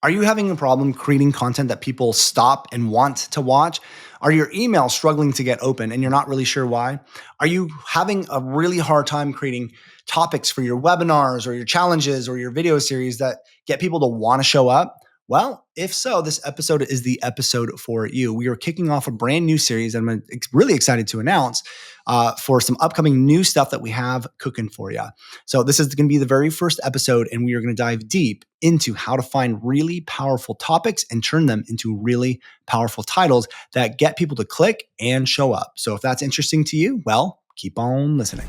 Are you having a problem creating content that people stop and want to watch? Are your emails struggling to get open and you're not really sure why? Are you having a really hard time creating topics for your webinars or your challenges or your video series that get people to want to show up? Well, if so, this episode is the episode for you. We are kicking off a brand new series that I'm really excited to announce for some upcoming new stuff that we have cooking for you. So this is going to be the very first episode, and we are going to dive deep into how to find really powerful topics and turn them into really powerful titles that get people to click and show up. So if that's interesting to you, well, keep on listening.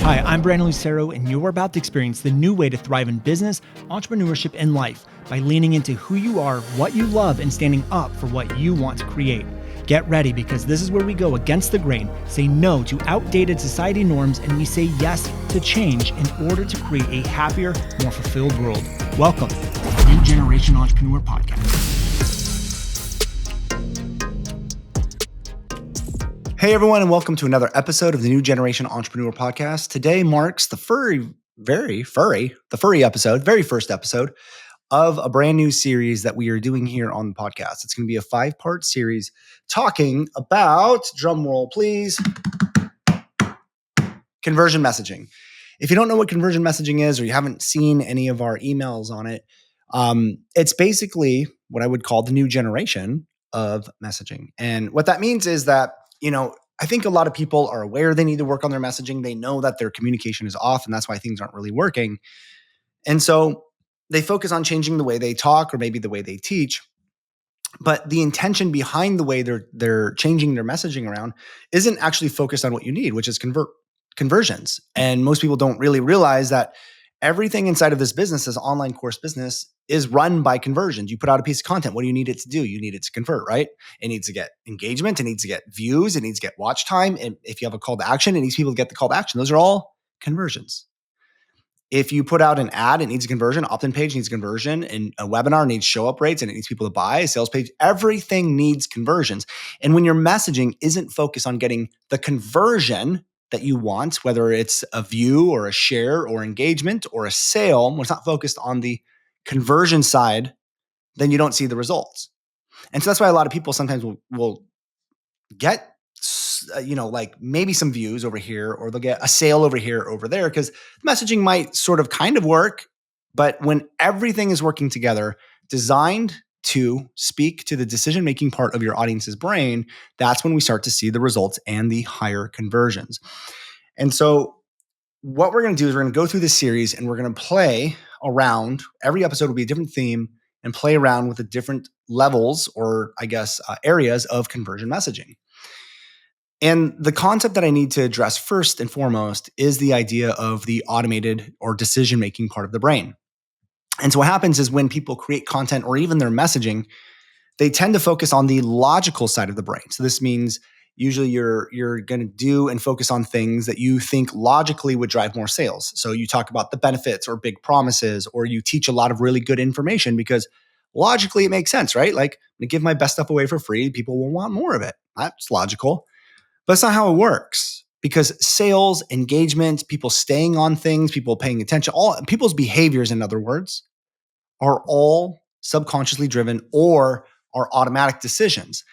Hi, I'm Brandon Lucero, and you're about to experience the new way to thrive in business, entrepreneurship, and life by leaning into who you are, what you love, and standing up for what you want to create. Get ready, because this is where we go against the grain, say no to outdated society norms, and we say yes to change in order to create a happier, more fulfilled world. Welcome to the New Generation Entrepreneur Podcast. Hey everyone, and welcome to another episode of the New Generation Entrepreneur Podcast. Today marks the very first episode of a brand new series that we are doing here on the podcast. It's going to be a 5-part series talking about, drum roll please, conversion messaging. If you don't know what conversion messaging is, or you haven't seen any of our emails on it, it's basically what I would call the new generation of messaging. And what that means is that, I think a lot of people are aware they need to work on their messaging. They know that their communication is off, and that's why things aren't really working. And so they focus on changing the way they talk or maybe the way they teach. But the intention behind the way they're changing their messaging around isn't actually focused on what you need, which is conversions. And most people don't really realize that everything inside of this business, this online course business, is run by conversions. You put out a piece of content. What do you need it to do? You need it to convert, right? It needs to get engagement. It needs to get views. It needs to get watch time. And if you have a call to action, it needs people to get the call to action. Those are all conversions. If you put out an ad, it needs a conversion. Opt-in page needs conversion. And a webinar needs show-up rates, and it needs people to buy. A sales page, everything needs conversions. And when your messaging isn't focused on getting the conversion that you want, whether it's a view or a share or engagement or a sale, when it's not focused on the conversion side, then you don't see the results. And so that's why a lot of people sometimes will get, like maybe some views over here, or they'll get a sale over here, over there, because messaging might sort of kind of work. But when everything is working together, designed to speak to the decision-making part of your audience's brain, that's when we start to see the results and the higher conversions. And so what we're going to do is we're going to go through this series, and we're going to play around. Every episode will be a different theme, and play around with the different levels, or I guess areas of conversion messaging. And the concept that I need to address first and foremost is the idea of the automated or decision-making part of the brain. And so what happens is when people create content or even their messaging, they tend to focus on the logical side of the brain. So this means usually you're going to do and focus on things that you think logically would drive more sales. So you talk about the benefits or big promises, or you teach a lot of really good information because logically it makes sense, right? Like, I'm going to give my best stuff away for free. People will want more of it. That's logical. But it's not how it works, because sales, engagement, people staying on things, people paying attention, all people's behaviors, in other words, are all subconsciously driven or are automatic decisions.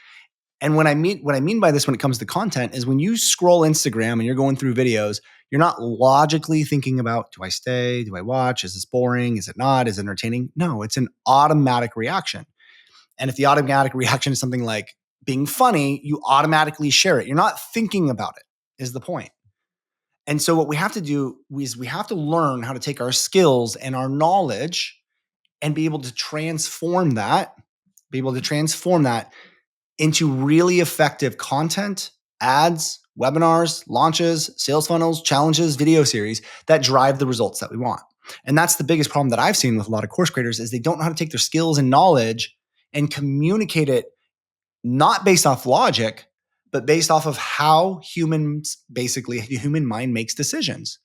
And what I mean by this when it comes to content is when you scroll Instagram and you're going through videos, you're not logically thinking about, do I stay? Do I watch? Is this boring? Is it not? Is it entertaining? No, it's an automatic reaction. And if the automatic reaction is something like being funny, you automatically share it. You're not thinking about it, is the point. And so what we have to do is we have to learn how to take our skills and our knowledge and be able to transform that into really effective content, ads, webinars, launches, sales funnels, challenges, video series that drive the results that we want. And that's the biggest problem that I've seen with a lot of course creators, is they don't know how to take their skills and knowledge and communicate it, not based off logic, but based off of how humans, basically the human mind, makes decisions.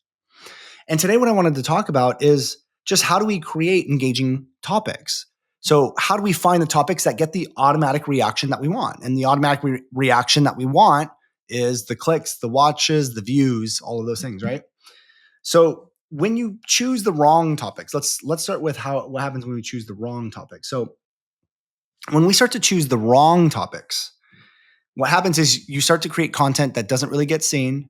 And today what I wanted to talk about is just how do we create engaging topics? So how do we find the topics that get the automatic reaction that we want? And the automatic reaction that we want is the clicks, the watches, the views, all of those things, right? So when you choose the wrong topics, let's start with what happens when we choose the wrong topics. So when we start to choose the wrong topics, what happens is you start to create content that doesn't really get seen,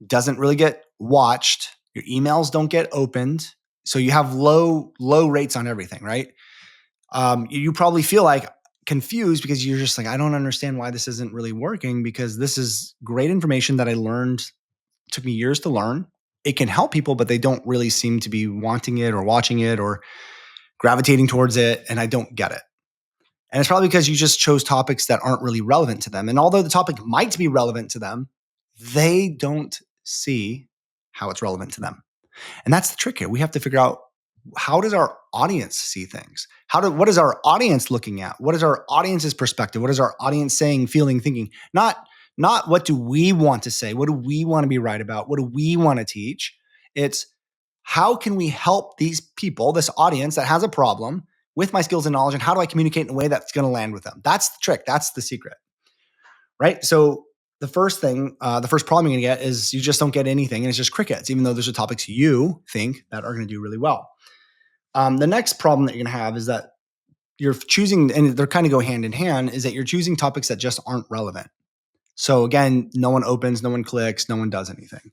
doesn't really get watched. Your emails don't get opened. So you have low rates on everything, right? You probably feel like confused because you're just like, I don't understand why this isn't really working, because this is great information that I learned, took me years to learn. It can help people, but they don't really seem to be wanting it or watching it or gravitating towards it. And I don't get it. And it's probably because you just chose topics that aren't really relevant to them. And although the topic might be relevant to them, they don't see how it's relevant to them. And that's the trick here. We have to figure out, how does our audience see things? What is our audience looking at? What is our audience's perspective? What is our audience saying, feeling, thinking? Not what do we want to say? What do we want to be right about? What do we want to teach? It's, how can we help these people, this audience that has a problem, with my skills and knowledge, and how do I communicate in a way that's going to land with them? That's the trick. That's the secret, right? So the first thing, the first problem you're going to get is you just don't get anything, and it's just crickets, even though there's the topics you think that are going to do really well. The next problem that you're going to have is that you're choosing, and they're kind of go hand in hand, is that you're choosing topics that just aren't relevant. So again, no one opens, no one clicks, no one does anything.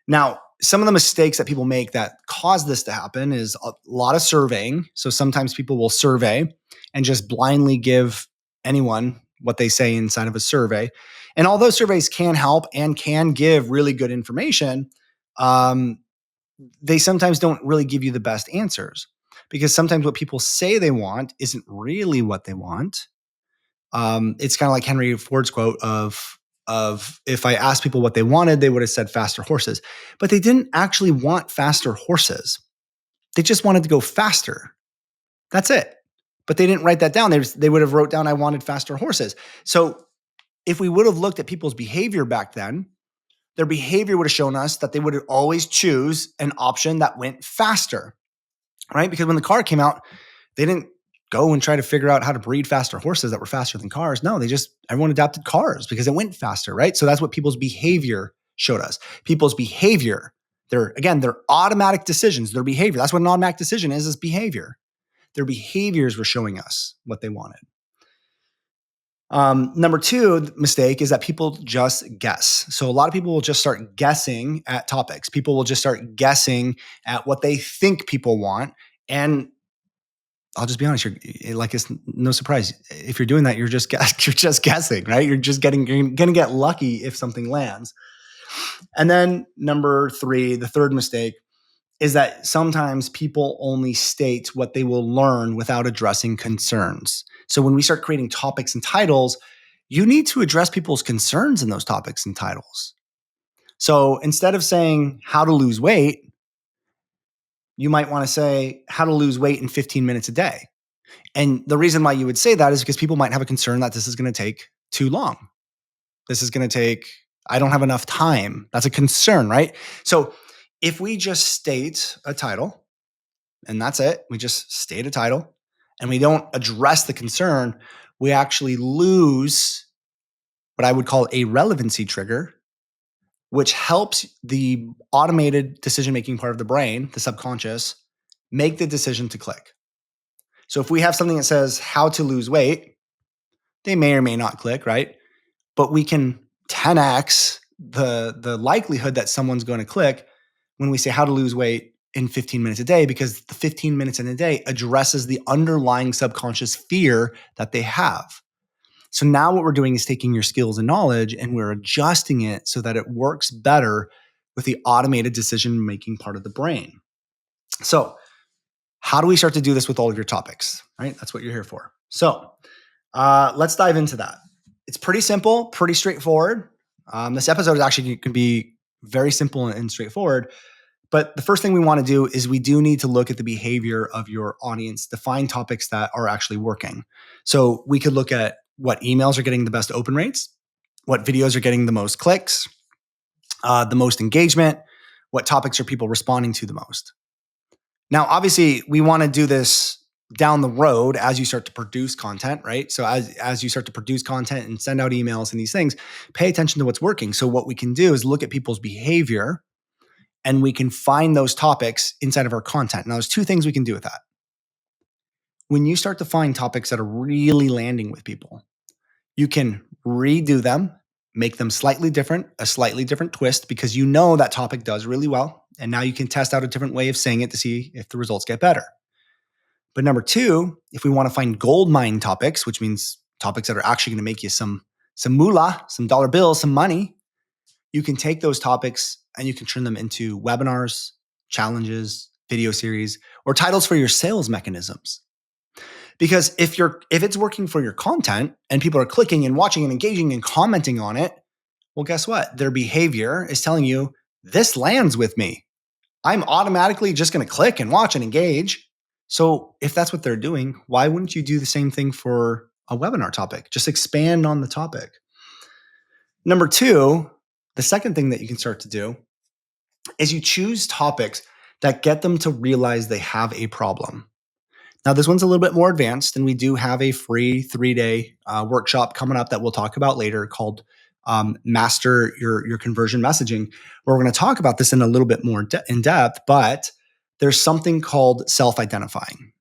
Now, some of the mistakes that people make that cause this to happen is a lot of surveying. So sometimes people will survey and just blindly give anyone what they say inside of a survey. And although surveys can help and can give really good information, they sometimes don't really give you the best answers, because sometimes what people say they want isn't really what they want. It's kind of like Henry Ford's quote of if I asked people what they wanted, they would have said faster horses. But they didn't actually want faster horses. They just wanted to go faster. That's it. But they didn't write that down. They would have wrote down, I wanted faster horses. So if we would have looked at people's behavior back then, their behavior would have shown us that they would always choose an option that went faster, right? Because when the car came out, they didn't go and try to figure out how to breed faster horses that were faster than cars. No, everyone adopted cars because it went faster, right? So that's what people's behavior showed us. People's behavior, they're automatic decisions, their behavior. That's what an automatic decision is behavior. Their behaviors were showing us what they wanted. Number two mistake is that people just guess. So a lot of people will just start guessing at topics. People will just start guessing at what they think people want. And I'll just be honest, it's no surprise. If you're doing that, you're just guessing, right? You're going to get lucky if something lands. And then number three, the third mistake, is that sometimes people only state what they will learn without addressing concerns. So when we start creating topics and titles, you need to address people's concerns in those topics and titles. So instead of saying how to lose weight, you might want to say how to lose weight in 15 minutes a day. And the reason why you would say that is because people might have a concern that this is going to take too long. This is going to take, I don't have enough time. That's a concern, right? So if we just state a title and that's it, we just state a title and we don't address the concern, we actually lose what I would call a relevancy trigger, which helps the automated decision-making part of the brain, the subconscious, make the decision to click. So if we have something that says how to lose weight, they may or may not click, right? But we can 10x the likelihood that someone's going to click when we say how to lose weight in 15 minutes a day, because the 15 minutes in a day addresses the underlying subconscious fear that they have. So now what we're doing is taking your skills and knowledge and we're adjusting it so that it works better with the automated decision-making part of the brain. So how do we start to do this with all of your topics, right? That's what you're here for. So let's dive into that. It's pretty simple, pretty straightforward. This episode is actually can be very simple and straightforward. But the first thing we want to do is we do need to look at the behavior of your audience to find topics that are actually working. So we could look at what emails are getting the best open rates, what videos are getting the most clicks, the most engagement, what topics are people responding to the most. Now, obviously, we want to do this down the road as you start to produce content, right? So as you start to produce content and send out emails and these things, pay attention to what's working. So what we can do is look at people's behavior and we can find those topics inside of our content. Now, there's two things we can do with that. When you start to find topics that are really landing with people, you can redo them, make them slightly different, a slightly different twist, because you know that topic does really well. And now you can test out a different way of saying it to see if the results get better. But number two, if we want to find gold mine topics, which means topics that are actually going to make you some moolah, some dollar bills, some money, you can take those topics and you can turn them into webinars, challenges, video series, or titles for your sales mechanisms. Because if it's working for your content and people are clicking and watching and engaging and commenting on it, well, guess what? Their behavior is telling you this lands with me. I'm automatically just going to click and watch and engage. So if that's what they're doing, why wouldn't you do the same thing for a webinar topic? Just expand on the topic. Number two, the second thing that you can start to do is you choose topics that get them to realize they have a problem. Now, this one's a little bit more advanced, and we do have a free 3-day workshop coming up that we'll talk about later called Master Your Conversion Messaging, where we're going to talk about this in a little bit more in depth, but there's something called self-identifying.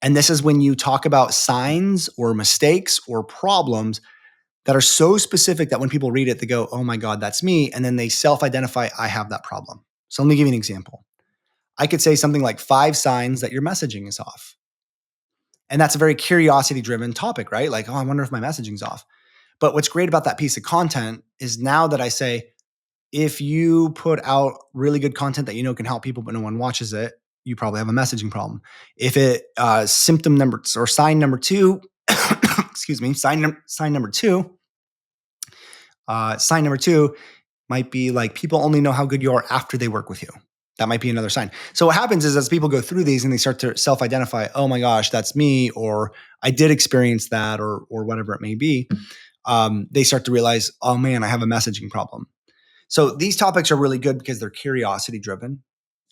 And this is when you talk about signs or mistakes or problems that are so specific that when people read it, they go, oh my God, that's me. And then they self-identify, I have that problem. So let me give you an example. I could say something like 5 signs that your messaging is off. And that's a very curiosity-driven topic, right? Like, oh, I wonder if my messaging's off. But what's great about that piece of content is now that I say, if you put out really good content that you know can help people, but no one watches it, you probably have a messaging problem. If it symptom number or sign number 2, excuse me, sign number 2 might be like people only know how good you are after they work with you. That might be another sign. So what happens is as people go through these and they start to self-identify, oh my gosh, that's me, or I did experience that, or whatever it may be, they start to realize, oh man, I have a messaging problem. So these topics are really good because they're curiosity driven.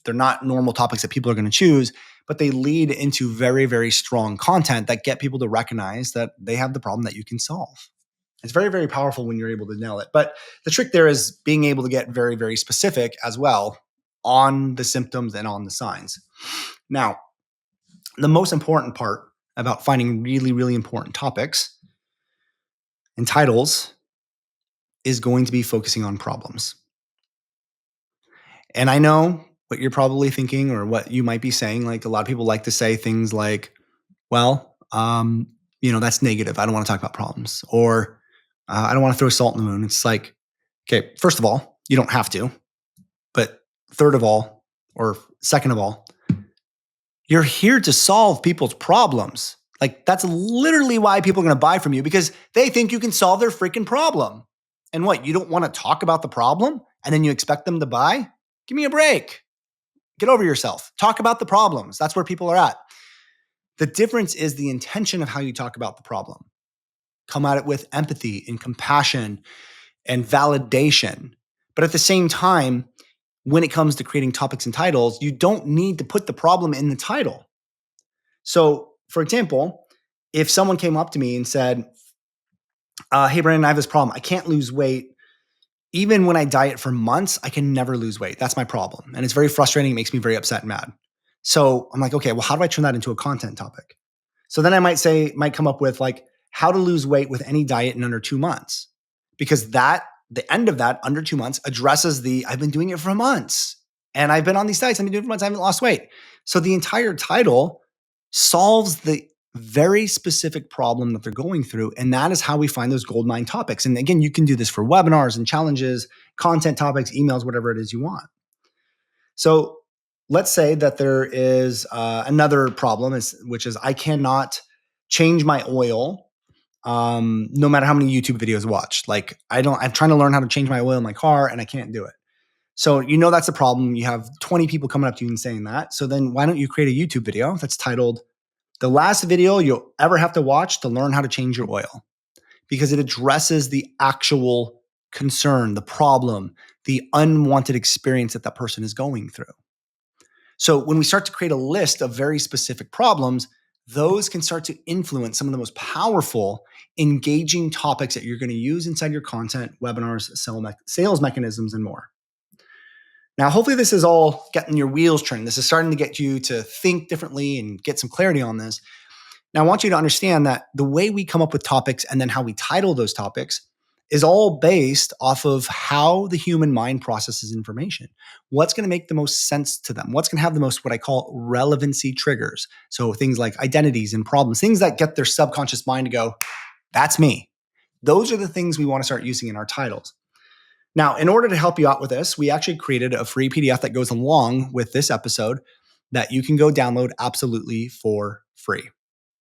They're not normal topics that people are going to choose, but they lead into very, very strong content that get people to recognize that they have the problem that you can solve. It's very, very powerful when you're able to nail it. But the trick there is being able to get very, very specific as well on the symptoms and on the signs. Now, the most important part about finding really, really important topics and titles is going to be focusing on problems. And I know what you're probably thinking or what you might be saying. Like a lot of people like to say things like, well, that's negative. I don't want to talk about problems. Or I don't want to throw salt in the wound. It's like, okay, first of all, you don't have to. But third of all, or second of all, you're here to solve people's problems. Like that's literally why people are going to buy from you, because they think you can solve their freaking problem. And what, you don't want to talk about the problem and then you expect them to buy? Give me a break. Get over yourself. Talk about the problems. That's where people are at. The difference is the intention of how you talk about the problem. Come at it with empathy and compassion and validation. But at the same time, when it comes to creating topics and titles, you don't need to put the problem in the title. So, for example, if someone came up to me and said, hey, Brandon, I have this problem. I can't lose weight. Even when I diet for months, I can never lose weight. That's my problem. And it's very frustrating. It makes me very upset and mad. So I'm like, okay, well, how do I turn that into a content topic? So then I might come up with like how to lose weight with any diet in under 2 months, because the end of that under 2 months addresses I've been doing it for months and I've been on these diets. I've been doing it for months. I haven't lost weight. So the entire title solves the very specific problem that they're going through. And that is how we find those gold mine topics. And again, you can do this for webinars and challenges, content topics, emails, whatever it is you want. So let's say that there is another problem, which is I cannot change my oil no matter how many YouTube videos I watch. Like I'm trying to learn how to change my oil in my car and I can't do it. So that's a problem. You have 20 people coming up to you and saying that. So then why don't you create a YouTube video that's titled, the last video you'll ever have to watch to learn how to change your oil, because it addresses the actual concern, the problem, the unwanted experience that person is going through. So when we start to create a list of very specific problems, those can start to influence some of the most powerful, engaging topics that you're going to use inside your content, webinars, sales mechanisms, and more. Now, hopefully this is all getting your wheels turning. This is starting to get you to think differently and get some clarity on this. Now, I want you to understand that the way we come up with topics and then how we title those topics is all based off of how the human mind processes information. What's going to make the most sense to them? What's going to have the most, what I call, relevancy triggers? So things like identities and problems, things that get their subconscious mind to go, that's me. Those are the things we want to start using in our titles. Now, in order to help you out with this, we actually created a free PDF that goes along with this episode that you can go download absolutely for free.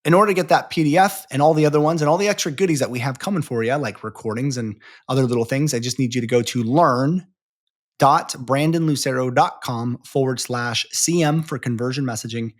In order to get that PDF and all the other ones and all the extra goodies that we have coming for you, like recordings and other little things, I just need you to go to learn.brandonlucero.com/CM for conversion messaging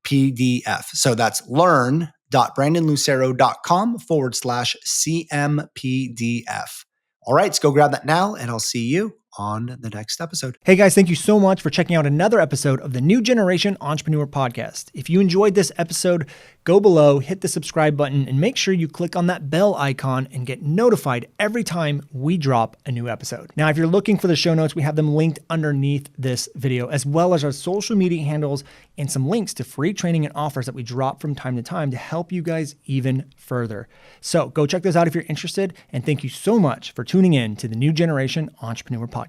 PDF. So that's learn.brandonlucero.com/CM PDF. All right, let's go grab that now, and I'll see you on the next episode. Hey guys, thank you so much for checking out another episode of the New Generation Entrepreneur Podcast. If you enjoyed this episode, go below, hit the subscribe button, and make sure you click on that bell icon and get notified every time we drop a new episode. Now, if you're looking for the show notes, we have them linked underneath this video, as well as our social media handles and some links to free training and offers that we drop from time to time to help you guys even further. So go check those out if you're interested, and thank you so much for tuning in to the New Generation Entrepreneur Podcast.